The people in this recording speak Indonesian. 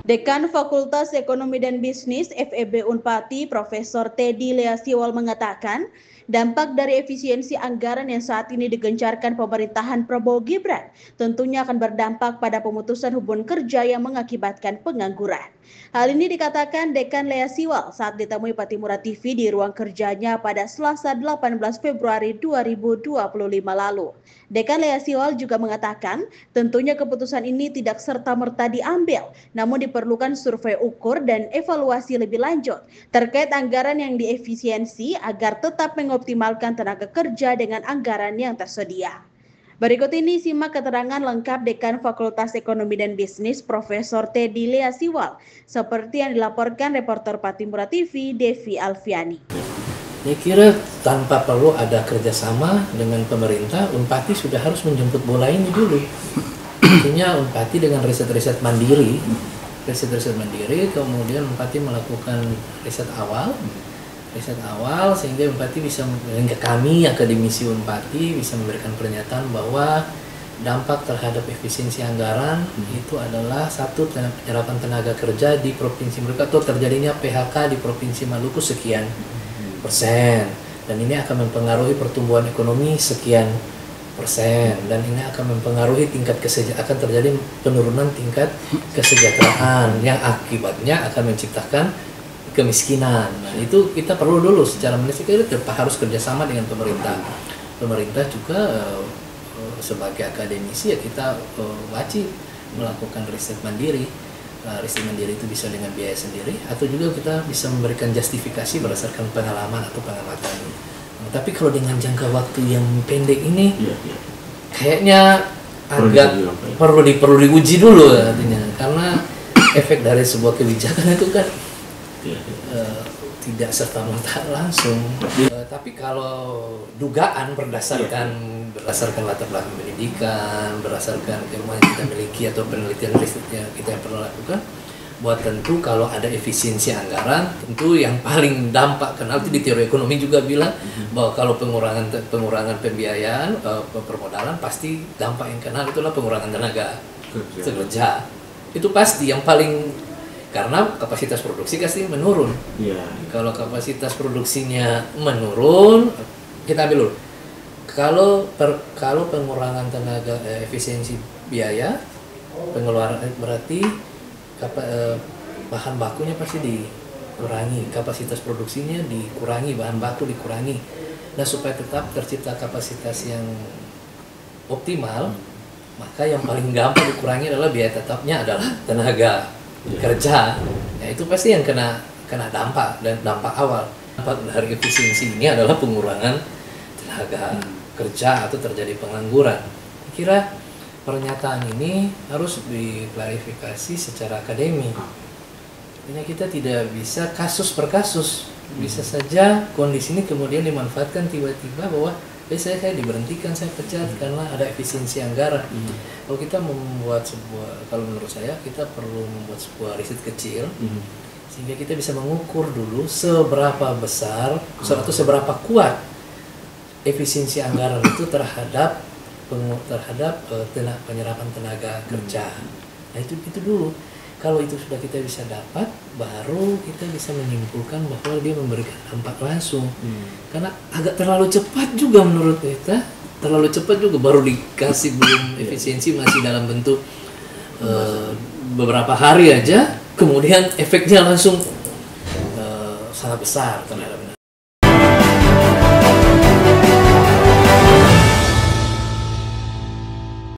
Dekan Fakultas Ekonomi dan Bisnis FEB Unpati, Profesor Teddy Leasiwal mengatakan, dampak dari efisiensi anggaran yang saat ini digencarkan pemerintahan Prabowo Gibran tentunya akan berdampak pada pemutusan hubungan kerja yang mengakibatkan pengangguran. Hal ini dikatakan Dekan Leasiwal saat ditemui Patimura TV di ruang kerjanya pada Selasa 18 Februari 2025 lalu. Dekan Leasiwal juga mengatakan, tentunya keputusan ini tidak serta-merta diambil, namun diperlukan survei ukur dan evaluasi lebih lanjut terkait anggaran yang diefisiensi agar tetap mengoptimalkan tenaga kerja dengan anggaran yang tersedia. Berikut ini simak keterangan lengkap Dekan Fakultas Ekonomi dan Bisnis Profesor Teddy Leasiwal seperti yang dilaporkan reporter Patimura TV Devi Alfiani. Saya kira tanpa perlu ada kerjasama dengan pemerintah, Unpati sudah harus menjemput bola ini dulu. Artinya Unpati dengan riset-riset mandiri, kemudian Unpati melakukan riset awal sehingga Unpati bisa, hingga kami akademisi Unpati bisa memberikan pernyataan bahwa dampak terhadap efisiensi anggaran itu adalah satu, penyerapan tenaga kerja di provinsi mereka atau terjadinya PHK di provinsi Maluku sekian persen, dan ini akan mempengaruhi pertumbuhan ekonomi sekian persen, dan ini akan mempengaruhi akan terjadi penurunan tingkat kesejahteraan yang akibatnya akan menciptakan kemiskinan. Nah, itu kita perlu dulu secara mendesak harus kerjasama dengan pemerintah. Pemerintah juga sebagai akademisi ya kita wajib melakukan riset mandiri. Riset mandiri itu bisa dengan biaya sendiri atau juga kita bisa memberikan justifikasi berdasarkan pengalaman atau pengamatan. Tapi kalau dengan jangka waktu yang pendek ini, kayaknya agak perlu diuji dulu artinya, karena efek dari sebuah kebijakan itu kan tidak serta-merta langsung. Tapi kalau dugaan berdasarkan latar belakang pendidikan, berdasarkan ilmu yang kita miliki atau penelitian risetnya kita yang pernah lakukan, buat tentu kalau ada efisiensi anggaran, tentu yang paling dampak, karena di teori ekonomi juga bilang bahwa kalau pengurangan pembiayaan, permodalan, pasti dampak yang kena itulah pengurangan tenaga kerja. Itu pasti yang paling, karena kapasitas produksi pasti menurun. Kalau kapasitas produksinya menurun, kita ambil dulu. Kalau pengurangan tenaga, efisiensi biaya, pengeluaran berarti bahan bakunya pasti dikurangi, kapasitas produksinya dikurangi, bahan baku dikurangi. Nah, supaya tetap tercipta kapasitas yang optimal, maka yang paling gampang dikurangi adalah biaya tetapnya adalah tenaga kerja. Ya, itu pasti yang kena dampak, dan dampak awal. Dampak dari efisiensi ini adalah pengurangan tenaga kerja atau terjadi pengangguran. Kira pernyataan ini harus diklarifikasi secara akademi. Artinya kita tidak bisa kasus per kasus. Bisa saja kondisi ini kemudian dimanfaatkan tiba-tiba bahwa saya diberhentikan, saya pecat karena ada efisiensi anggaran. Kalau kita kalau menurut saya kita perlu membuat sebuah riset kecil sehingga kita bisa mengukur dulu seberapa besar atau seberapa kuat efisiensi anggaran itu terhadap penyerapan tenaga kerja. Nah, itu dulu. Kalau itu sudah kita bisa dapat, baru kita bisa menyimpulkan bahwa dia memberikan dampak langsung. Karena agak terlalu cepat juga menurut kita, baru dikasih, belum efisiensi, masih dalam bentuk beberapa hari aja, kemudian efeknya langsung sangat besar terhadap